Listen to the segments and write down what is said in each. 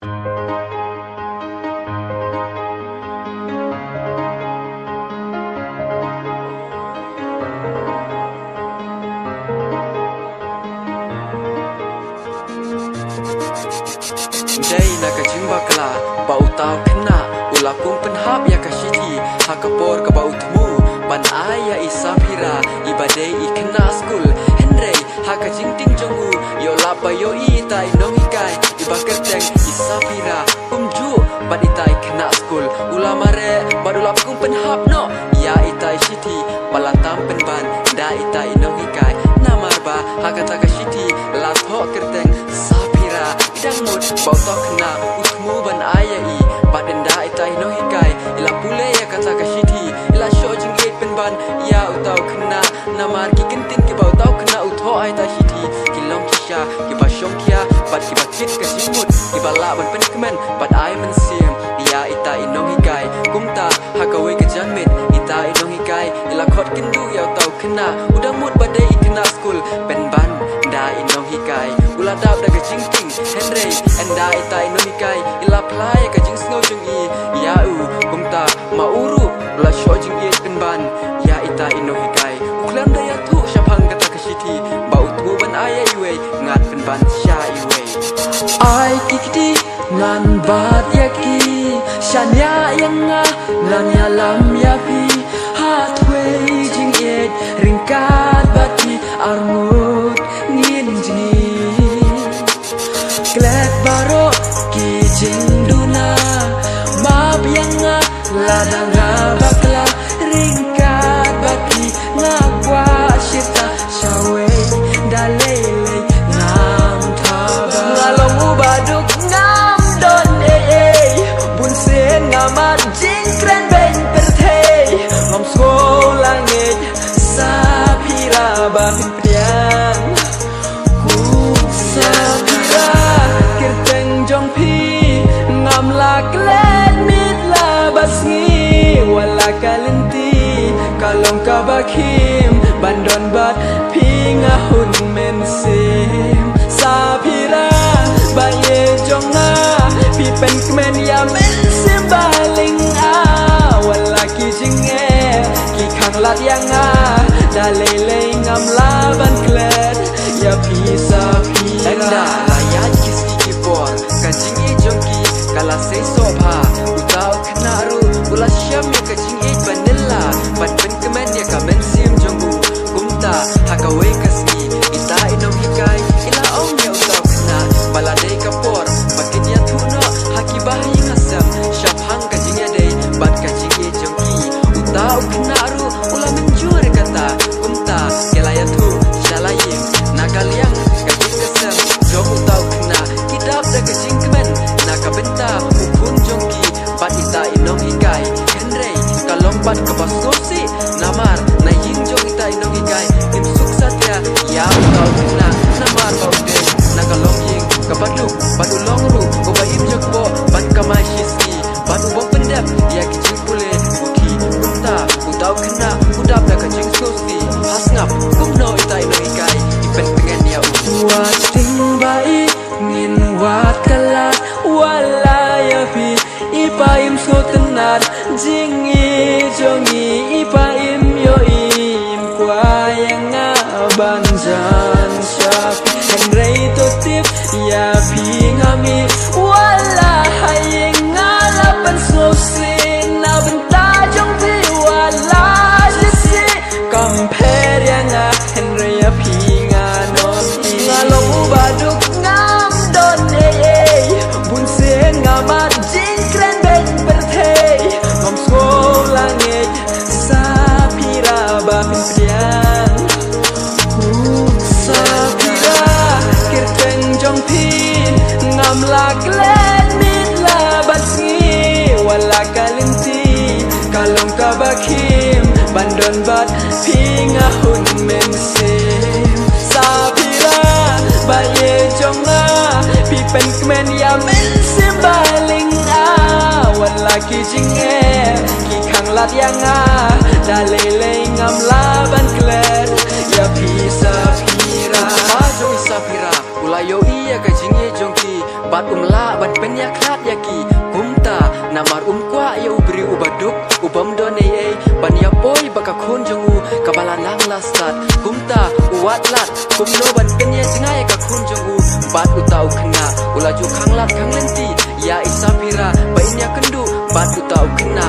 Day nak kajing bakla bau tau kena ulah kung penhap ya kasiti hakapor ka bau temu ban aya isapira ibadai ikena skul henry hakajing ting jongu yo lapa yo itai nohikai ibakerteng isapira umju ban itai kena skul ulah mare badulap kung penhap no ya itai siti balatam penban da itai nohikai namarba hakata kasiti latho kerteng sapira idang mut bau tau kena utmu ban aya i badenda itai nohikai ila pule ya kata kasiti ila shojing it penban ya utau kena namar ki kenting ki bau tau kena utho ai ta siti kilong kisha ki bashong kia bad ki batit ka simut ki bala ban penkemen bad ai mensim ya itai nohikai kumta hakawe ke janmit itai nohikai ila khot kindu ya utau kena udang mut badai ikena skul penban da inohikai ula dab da gajing ting henry enda itai nohikai ila play ka jing snow jung i ya u kumta mauru ula shojing i penban ya itai nohikai uklam da ya thu shapang kata kasiti bau tu ban aya iwe ngat penban sha iwe ai kikdi nan bat yaki shanya yanga nan ya lam ya pi hatwe jing it ringkat bati armut ngin jini glad baro ki jinduna map yanga ladanga bakla ringkat bati ngakwa shita shawe dalele ngam thaba ngalong ubaduk ngam don bun sen ngamat jing kren ben perthe ngom sko langit sapira bapin priang ku sapira kerteng jong pi ngam lak let mit la basngi wala kalenti kalong kabakim bandon bat pinga hun mensim sapira baye jonga pi pen kmen ya mensim baling a wala ki jinge ki khang lat yang a dalele ngam laban klet ya pisa pira layat kisi kipor kajing e jongki kala se sobha utau knaru ula syam ya kajing e vanilla ban ben kemen ya kamen sim jongu kumta hakawe kasni ita inong hikai ila om ya utau kna balade kapor makin ya thuno hakibah ngasam syap hang kajing ya dei ban kajing e jongki utau knaru ula menjur kata kumta kelaya thu shalayim nakaliang kajing kasam jong utau kna kidap da kajing kemen nakabenta ukun jongki bat ita inong hikai henry kalong bat kabaskosi namar na ying jong ita inong hikai tim suksatya ya utau kna namar baude nakalong ying kabaduk badulong ru obayim jokbo bat kamashiski bat ubong pendap ya kicing pule uki kumta utau kna udap da kajing sosi hasngap kumno ita inong hikai ipen pengen ya wating bai ngin wat kala wala ya fi ipaim so tenar jingi jongi ipaim yo im kwa yang abanjan syap henry to tip ya fi ngami wala hayeng ngalapan so sin na benta jong ti wala jisi compare yang henry ya fi nganon ngalong ubaduk ngam don bun sen ngamat jing kren ben perthe ngom sko langit sapira bapin priang ku sapira kerteng jong pin ngam lak let mit la basngi wala kalenti kalong kabakim bandon bat pinga hun mensim sapira baye jonga pi pen kmen ya mensim baling a wala ki jinge ki khang lat yang a dalele ngam laban klet ya pi sapira ma jong sapira ulayo iya ka jinge jongki Bat la ban penya klat yaki kumta namar kwa ya ubri ubaduk ubam done ban ya poi baka khon jongu kabala lang lastat kumta uwat lat kumno ban penya singai ka khon jongu bat utau khna ulaju khanglat khanglenti ya isapira bainya kendu bat utau khna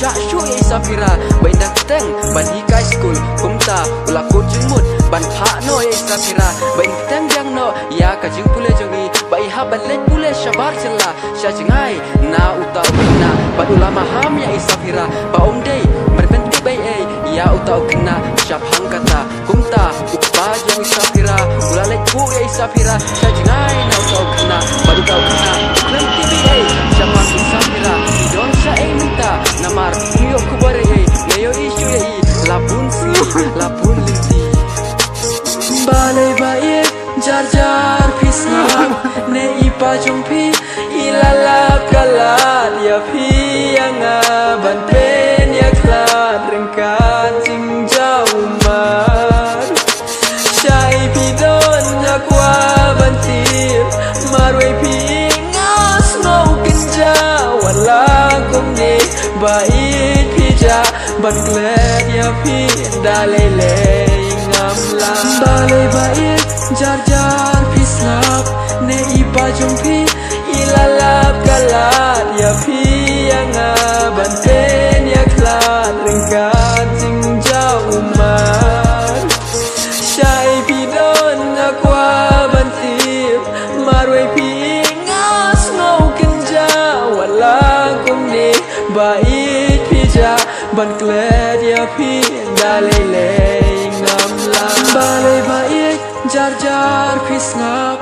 sya syu ya isapira bainda teng ban hikai school kumta ula ko jumut ban pha no ya isapira bain teng yang no ya ka jing pule jongi bai ha ban le pule shabar chella sya jingai na utau khna bat ulama ham ya isapira ba dei merpenti bai ya utau khna sya phang kata kumta upa jong isapira ula le ku ya isapira sya jingai na utau khna bat utau khna merpenti bai sya phang isapira don sya minta namar yo kubare leyo isu ye labun linti balai baik jar jar pisang ne ipa jumpi ilalap kalat ya pi yang banten ya klat rengkat jingjau mar syai pidon jakwa bantir marwe pi ngas no kenja wala kumne baik pija ban klet ya pi dalele ngam la balai baik jar jar pislap ne ipa jumpi ilalap kalat ya pi yang banten ya klat rengkat jingjau umar syai pidon akwa bantir marwe pi ngas no kenja wala kumne baik pija ban klet ya pi dalele ngam la balai baik jar jar pisngap